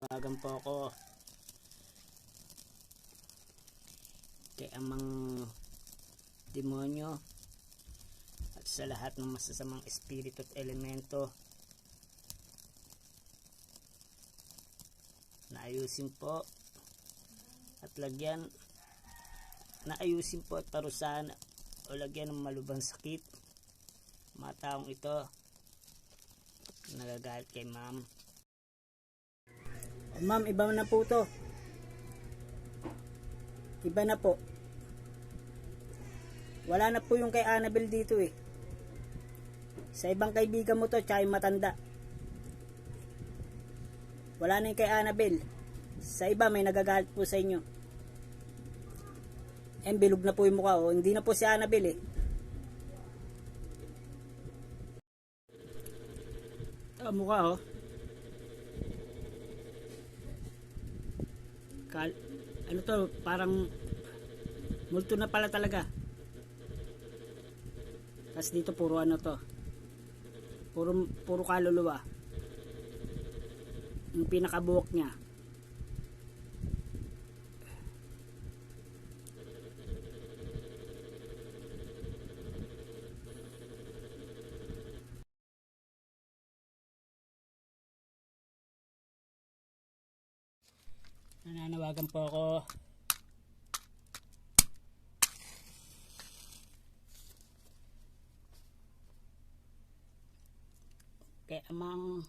Tawagan po ako kay amang demonyo at sa lahat ng masasamang espiritu at elemento na ayusin po at lagyan at parusahan o lagyan ng malubhang sakit mga taong ito nagagalit kay ma'am. Ma'am, iba na po to. Iba na po. Wala na po yung kay Annabelle dito eh. Sa ibang kaibigan mo to, tsaka yung matanda. Wala na yung kay Annabelle. Sa iba may nagagalit po sa inyo. Bilog na po yung mukha oh. Hindi na po si Annabelle eh. Mukha oh. Ano to, parang multo na pala talaga. Tapos dito puro ano to, puro kaluluwa yung pinakabuhok niya. Nananawagan po ako kay amang